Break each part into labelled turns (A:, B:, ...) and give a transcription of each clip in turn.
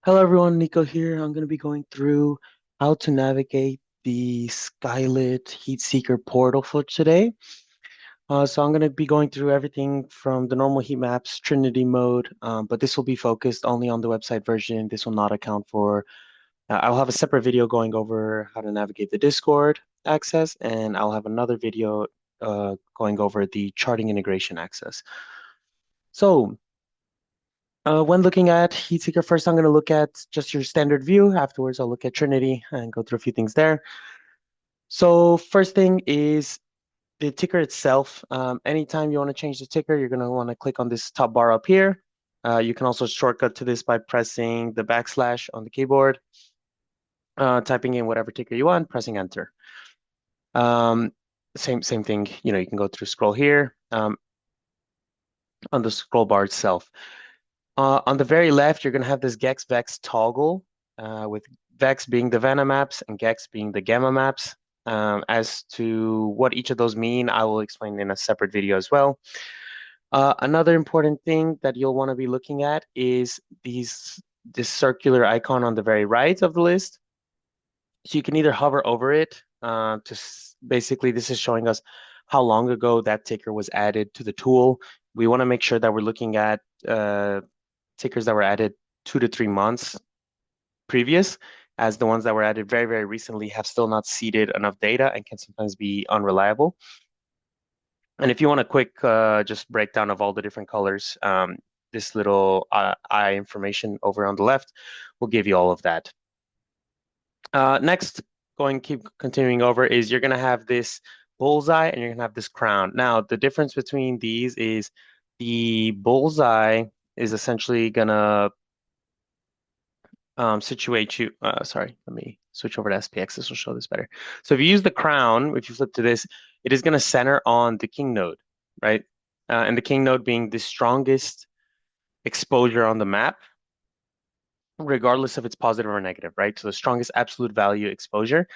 A: Hello everyone, Nico here. I'm going to be going through how to navigate the Skylit Heatseeker portal for today. So I'm going to be going through everything from the normal heat maps, Trinity mode, but this will be focused only on the website version. This will not account for, I'll have a separate video going over how to navigate the Discord access, and I'll have another video going over the charting integration access. So when looking at Heatseeker, first I'm going to look at just your standard view. Afterwards, I'll look at Trinity and go through a few things there. So first thing is the ticker itself. Anytime you want to change the ticker, you're going to want to click on this top bar up here. You can also shortcut to this by pressing the backslash on the keyboard, typing in whatever ticker you want, pressing enter. Um, same thing. You can go through scroll here on the scroll bar itself. On the very left, you're going to have this Gex-Vex toggle, with Vex being the Venom maps and Gex being the Gamma maps. As to what each of those mean, I will explain in a separate video as well. Another important thing that you'll want to be looking at is this circular icon on the very right of the list. So you can either hover over it basically this is showing us how long ago that ticker was added to the tool. We want to make sure that we're looking at tickers that were added 2 to 3 months previous, as the ones that were added very, very recently have still not seeded enough data and can sometimes be unreliable. And if you want a quick just breakdown of all the different colors, this little eye information over on the left will give you all of that. Next, keep continuing over, is you're going to have this bullseye and you're going to have this crown. Now, the difference between these is the bullseye is essentially going to situate you. Sorry, let me switch over to SPX. This will show this better. So if you use the crown, if you flip to this, it is going to center on the king node, right? And the king node being the strongest exposure on the map, regardless if it's positive or negative, right? So the strongest absolute value exposure.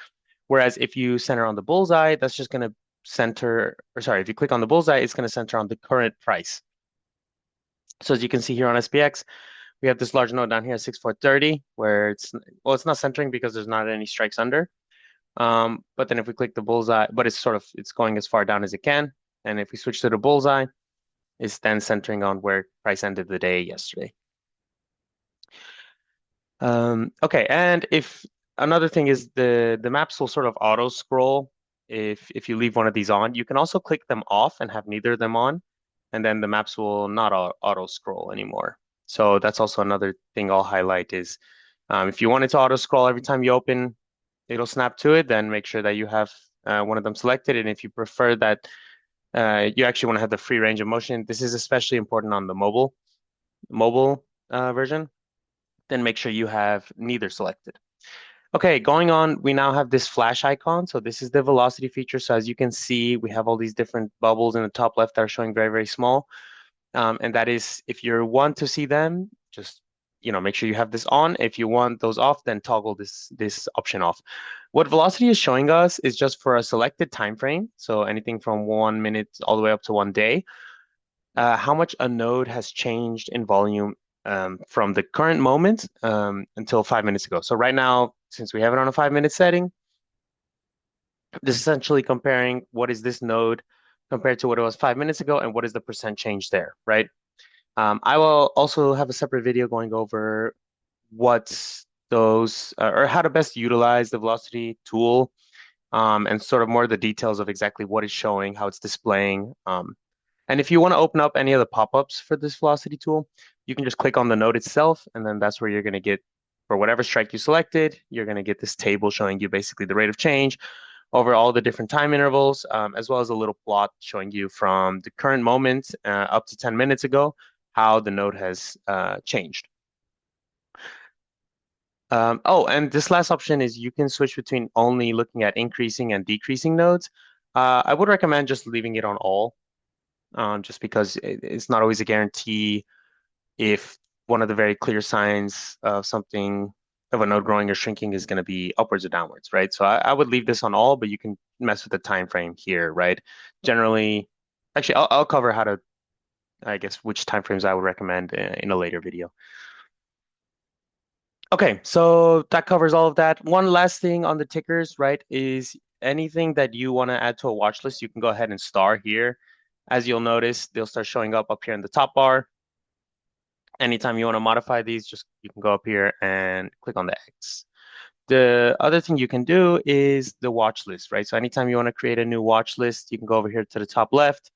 A: Whereas if you center on the bullseye, that's just going to center, or sorry, if you click on the bullseye, it's going to center on the current price. So as you can see here on SPX, we have this large node down here, 6430, where it's not centering because there's not any strikes under. But then if we click the bullseye, but it's going as far down as it can. And if we switch to the bullseye, it's then centering on where price ended the day yesterday. Okay, and if another thing is the maps will sort of auto scroll if you leave one of these on. You can also click them off and have neither of them on, and then the maps will not auto scroll anymore. So that's also another thing I'll highlight is if you want it to auto scroll every time you open, it'll snap to it, then make sure that you have one of them selected. And if you prefer that you actually want to have the free range of motion, this is especially important on the mobile version, then make sure you have neither selected. Okay, going on, we now have this flash icon. So this is the velocity feature. So as you can see, we have all these different bubbles in the top left that are showing very, very small. And that is, if you want to see them, just make sure you have this on. If you want those off, then toggle this option off. What velocity is showing us is just for a selected time frame. So anything from 1 minute all the way up to 1 day. How much a node has changed in volume from the current moment until 5 minutes ago. So right now, since we have it on a 5 minute setting, this is essentially comparing what is this node compared to what it was 5 minutes ago and what is the percent change there, right? I will also have a separate video going over what's those or how to best utilize the velocity tool, and sort of more of the details of exactly what it's showing, how it's displaying. And if you want to open up any of the pop-ups for this velocity tool, you can just click on the node itself, and then that's where you're going to get, for whatever strike you selected, you're going to get this table showing you basically the rate of change over all the different time intervals, as well as a little plot showing you from the current moment up to 10 minutes ago, how the node has changed. Oh, and this last option is you can switch between only looking at increasing and decreasing nodes. I would recommend just leaving it on all, just because it's not always a guarantee if one of the very clear signs of something of a node growing or shrinking is going to be upwards or downwards, right? So I would leave this on all, but you can mess with the time frame here, right? Generally, actually, I'll cover how to, I guess, which time frames I would recommend in a later video. Okay, so that covers all of that. One last thing on the tickers, right, is anything that you want to add to a watch list, you can go ahead and star here. As you'll notice, they'll start showing up here in the top bar. Anytime you want to modify these, just you can go up here and click on the X. The other thing you can do is the watch list, right? So anytime you want to create a new watch list, you can go over here to the top left,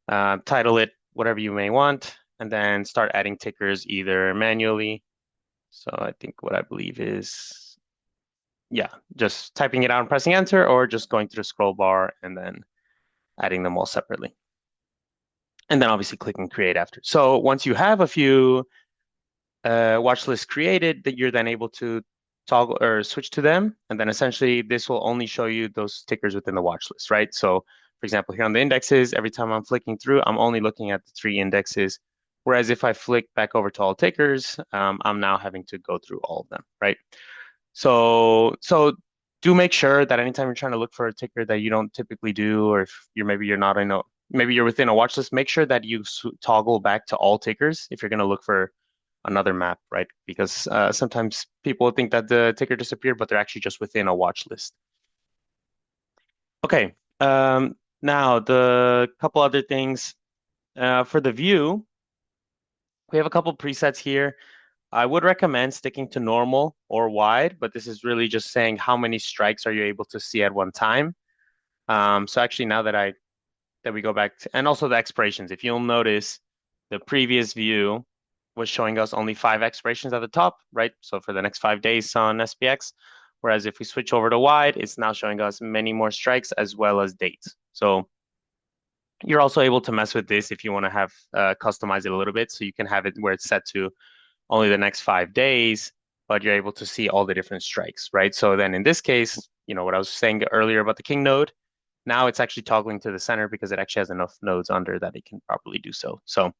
A: title it whatever you may want, and then start adding tickers either manually. So I think what I believe is, yeah, just typing it out and pressing enter, or just going to the scroll bar and then adding them all separately. And then obviously clicking create after. So once you have a few watch lists created, that you're then able to toggle or switch to them. And then essentially this will only show you those tickers within the watch list, right? So for example, here on the indexes, every time I'm flicking through, I'm only looking at the 3 indexes. Whereas if I flick back over to all tickers, I'm now having to go through all of them, right? So do make sure that anytime you're trying to look for a ticker that you don't typically do, or if you're not in a maybe you're within a watch list, make sure that you toggle back to all tickers if you're going to look for another map, right? Because sometimes people think that the ticker disappeared, but they're actually just within a watch list. Okay. Now the couple other things for the view, we have a couple presets here. I would recommend sticking to normal or wide, but this is really just saying how many strikes are you able to see at one time. So actually, now that we go back to, and also the expirations, if you'll notice, the previous view was showing us only 5 expirations at the top, right? So for the next 5 days on SPX. Whereas if we switch over to wide, it's now showing us many more strikes as well as dates. So you're also able to mess with this if you want to have customize it a little bit. So you can have it where it's set to only the next 5 days, but you're able to see all the different strikes, right? So then in this case, what I was saying earlier about the king node, now it's actually toggling to the center because it actually has enough nodes under that it can properly do so. So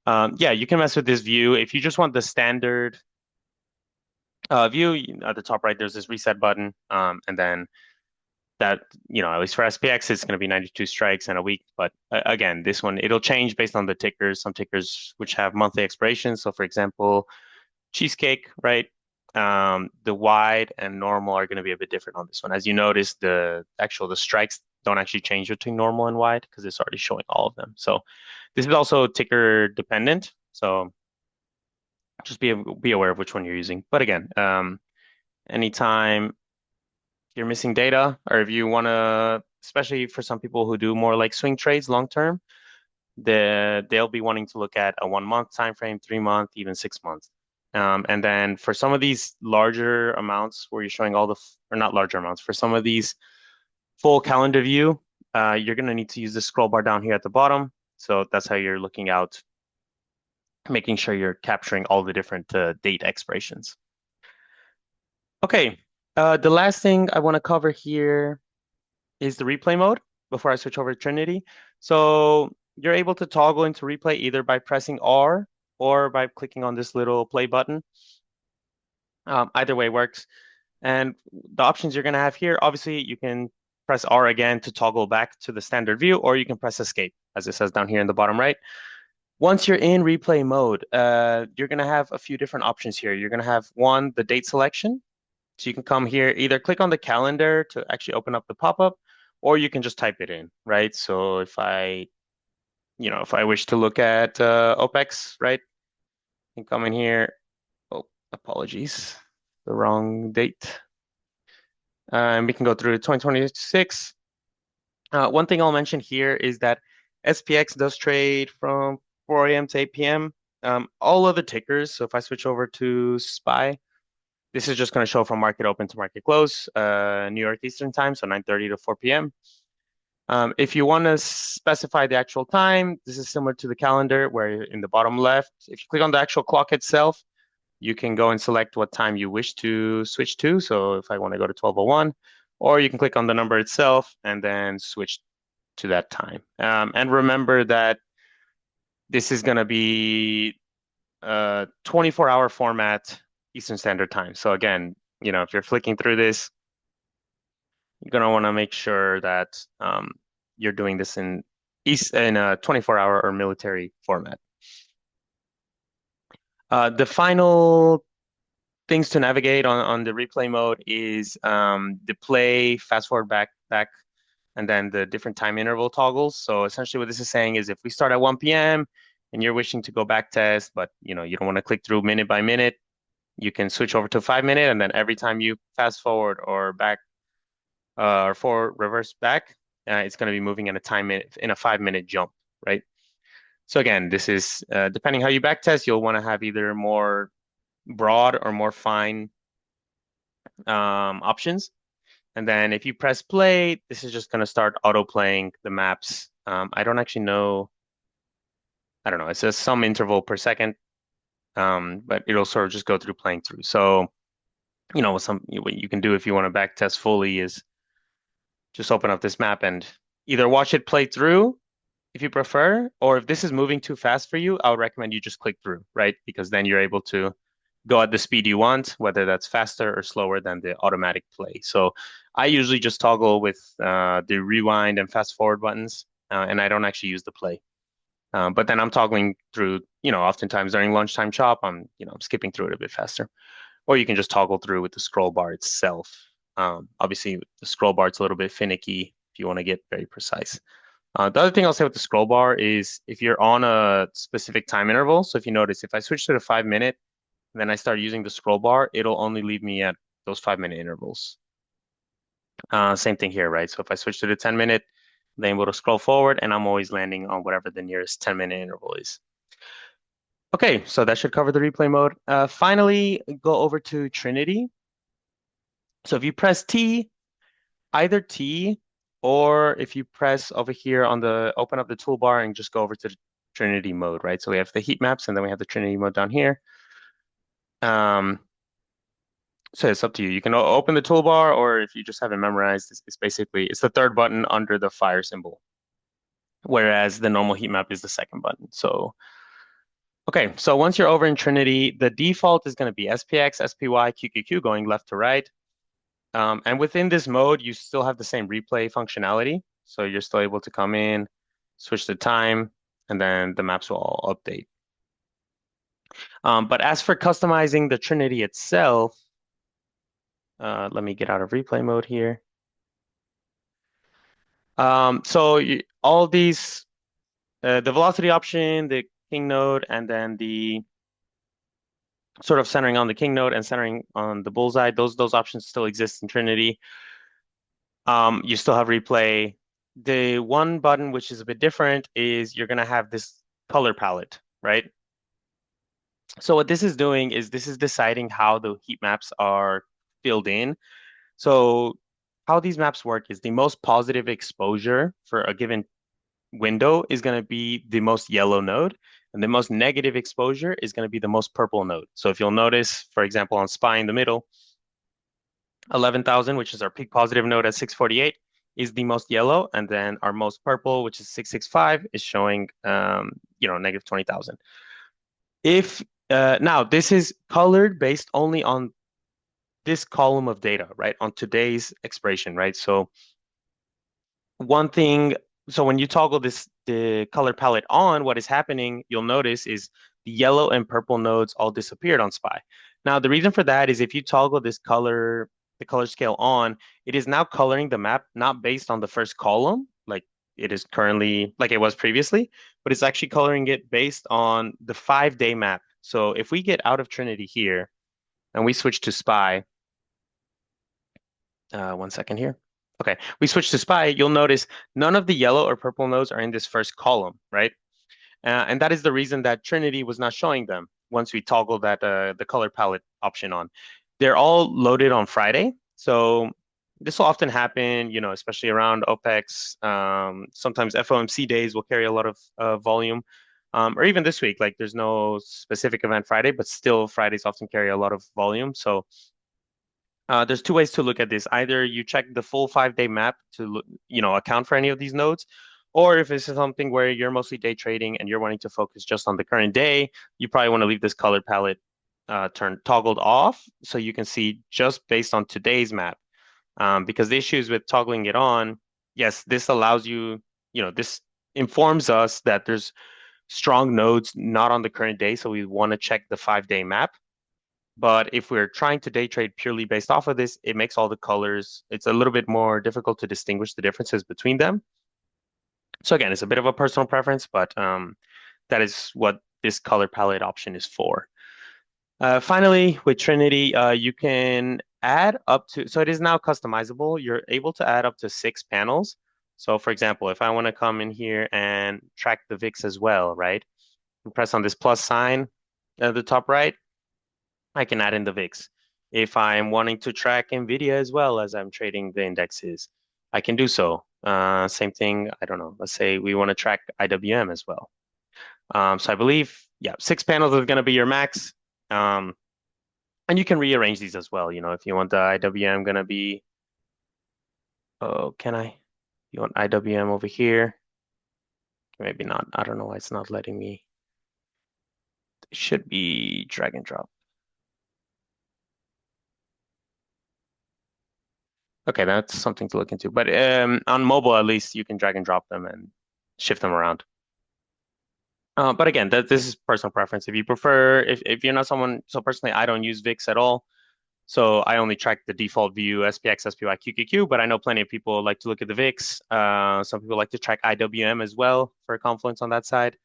A: yeah, you can mess with this view. If you just want the standard view, at the top right, there's this reset button. And then that, at least for SPX, it's going to be 92 strikes in a week. But again, this one, it'll change based on the tickers. Some tickers which have monthly expirations. So for example, cheesecake, right? The wide and normal are going to be a bit different on this one. As you notice, the strikes don't actually change between normal and wide because it's already showing all of them. So this is also ticker dependent. So just be aware of which one you're using. But again, anytime you're missing data, or if you want to, especially for some people who do more like swing trades long term, they'll be wanting to look at a 1 month time frame, 3 month, even 6 months. And then for some of these larger amounts where you're showing or not larger amounts, for some of these full calendar view, you're going to need to use the scroll bar down here at the bottom. So that's how you're looking out, making sure you're capturing all the different date expirations. Okay, the last thing I want to cover here is the replay mode before I switch over to Trinity. So you're able to toggle into replay either by pressing R or by clicking on this little play button. Either way works. And the options you're going to have here, obviously, you can press R again to toggle back to the standard view, or you can press escape, as it says down here in the bottom right. Once you're in replay mode, you're going to have a few different options here. You're going to have one, the date selection. So you can come here, either click on the calendar to actually open up the pop-up, or you can just type it in, right? So if I wish to look at OPEX, right, I can come in here. Oh, apologies, the wrong date. And we can go through 2026. One thing I'll mention here is that SPX does trade from 4 a.m. to 8 p.m. All other tickers, so if I switch over to SPY, this is just going to show from market open to market close, New York Eastern time, so 9:30 to 4 p.m. If you want to specify the actual time, this is similar to the calendar where in the bottom left, if you click on the actual clock itself, you can go and select what time you wish to switch to. So if I want to go to 12:01, or you can click on the number itself and then switch to that time. And remember that this is going to be a 24-hour format Eastern Standard Time. So again, if you're flicking through this, you're going to want to make sure that you're doing this in a 24-hour or military format. The final things to navigate on the replay mode is the play, fast forward, back, and then the different time interval toggles. So essentially what this is saying is if we start at 1 p.m. and you're wishing to go back test, but you don't want to click through minute by minute, you can switch over to 5 minute, and then every time you fast forward or back or forward reverse back, it's going to be moving in a 5 minute jump, right? So again, this is depending how you back test, you'll want to have either more broad or more fine options. And then if you press play, this is just going to start auto playing the maps. I don't actually know. I don't know. It says some interval per second, but it'll sort of just go through playing through. So, what you can do if you want to back test fully is just open up this map and either watch it play through if you prefer, or if this is moving too fast for you, I would recommend you just click through, right? Because then you're able to go at the speed you want, whether that's faster or slower than the automatic play. So I usually just toggle with the rewind and fast forward buttons, and I don't actually use the play. But then I'm toggling through, oftentimes during lunchtime chop, I'm skipping through it a bit faster. Or you can just toggle through with the scroll bar itself. Obviously, the scroll bar is a little bit finicky if you want to get very precise. The other thing I'll say with the scroll bar is if you're on a specific time interval, so if you notice, if I switch to the 5 minute, then I start using the scroll bar, it'll only leave me at those 5 minute intervals. Same thing here, right? So if I switch to the 10 minute, then able to scroll forward, and I'm always landing on whatever the nearest 10 minute interval is. Okay, so that should cover the replay mode. Finally, go over to Trinity. So if you press T, either T, or if you press over here on the open up the toolbar and just go over to the Trinity mode, right? So we have the heat maps and then we have the Trinity mode down here. So it's up to you. You can open the toolbar, or if you just have it memorized, it's the third button under the fire symbol, whereas the normal heat map is the second button. So, okay, so once you're over in Trinity, the default is going to be SPX, SPY, QQQ going left to right. And within this mode, you still have the same replay functionality. So you're still able to come in, switch the time, and then the maps will all update. But as for customizing the Trinity itself, let me get out of replay mode here. All these, the velocity option, the king node, and then the sort of centering on the king node and centering on the bullseye, those options still exist in Trinity. You still have replay. The one button which is a bit different is you're gonna have this color palette, right? So what this is doing is this is deciding how the heat maps are filled in. So how these maps work is the most positive exposure for a given window is going to be the most yellow node, and the most negative exposure is going to be the most purple node. So if you'll notice, for example, on SPY in the middle, 11,000, which is our peak positive node at 648, is the most yellow, and then our most purple, which is 665, is showing negative 20,000. If now this is colored based only on this column of data, right? On today's expiration, right? So when you toggle the color palette on, what is happening, you'll notice is the yellow and purple nodes all disappeared on SPY. Now, the reason for that is if you toggle the color scale on, it is now coloring the map not based on the first column, like it is currently, like it was previously, but it's actually coloring it based on the 5-day map. So if we get out of Trinity here and we switch to SPY, 1 second here. Okay, we switch to SPY, you'll notice none of the yellow or purple nodes are in this first column, right? And that is the reason that Trinity was not showing them once we toggle that the color palette option on. They're all loaded on Friday. So this will often happen, especially around OPEX. Sometimes FOMC days will carry a lot of volume. Or even this week, like there's no specific event Friday, but still Fridays often carry a lot of volume. So there's two ways to look at this. Either you check the full 5-day map to account for any of these nodes, or if this is something where you're mostly day trading and you're wanting to focus just on the current day, you probably want to leave this color palette toggled off so you can see just based on today's map. Because the issues with toggling it on, yes, this allows you, this informs us that there's strong nodes not on the current day, so we want to check the 5-day map. But if we're trying to day trade purely based off of this, it makes all the colors, it's a little bit more difficult to distinguish the differences between them. So again, it's a bit of a personal preference, but that is what this color palette option is for. Finally, with Trinity, you can add up to, so it is now customizable. You're able to add up to 6 panels. So for example, if I want to come in here and track the VIX as well, right? And press on this plus sign at the top right, I can add in the VIX. If I'm wanting to track NVIDIA as well as I'm trading the indexes, I can do so. Same thing, I don't know, let's say we want to track IWM as well. So I believe, yeah, 6 panels is going to be your max. Um, and you can rearrange these as well. You know, if you want the IWM going to be, oh, can I? You want IWM over here? Maybe not. I don't know why it's not letting me. It should be drag and drop. Okay, that's something to look into. But on mobile, at least you can drag and drop them and shift them around. But again, this is personal preference. If you prefer, if you're not someone, so personally, I don't use VIX at all. So I only track the default view, SPX, SPY, QQQ, but I know plenty of people like to look at the VIX. Some people like to track IWM as well for a confluence on that side.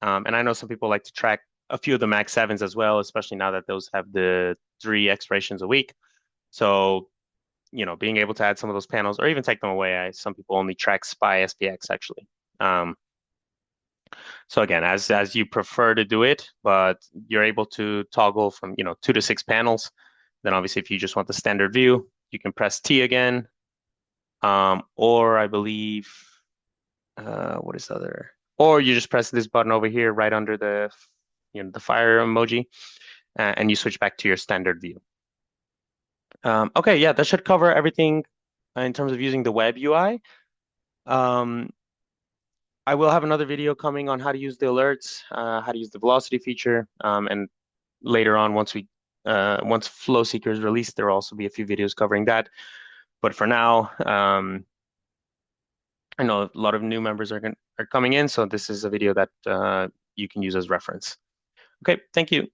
A: And I know some people like to track a few of the Max 7s as well, especially now that those have the 3 expirations a week. So, you know, being able to add some of those panels or even take them away, some people only track SPY, SPX actually. So again, as you prefer to do it, but you're able to toggle from, 2 to 6 panels. Then obviously, if you just want the standard view, you can press T again. Or I believe, what is the other? Or you just press this button over here, right under the fire emoji, and you switch back to your standard view. Okay, yeah, that should cover everything in terms of using the web UI. Um, I will have another video coming on how to use the alerts, how to use the velocity feature, and later on, once Flow Seeker is released, there will also be a few videos covering that. But for now, I know a lot of new members are coming in, so this is a video that you can use as reference. Okay, thank you.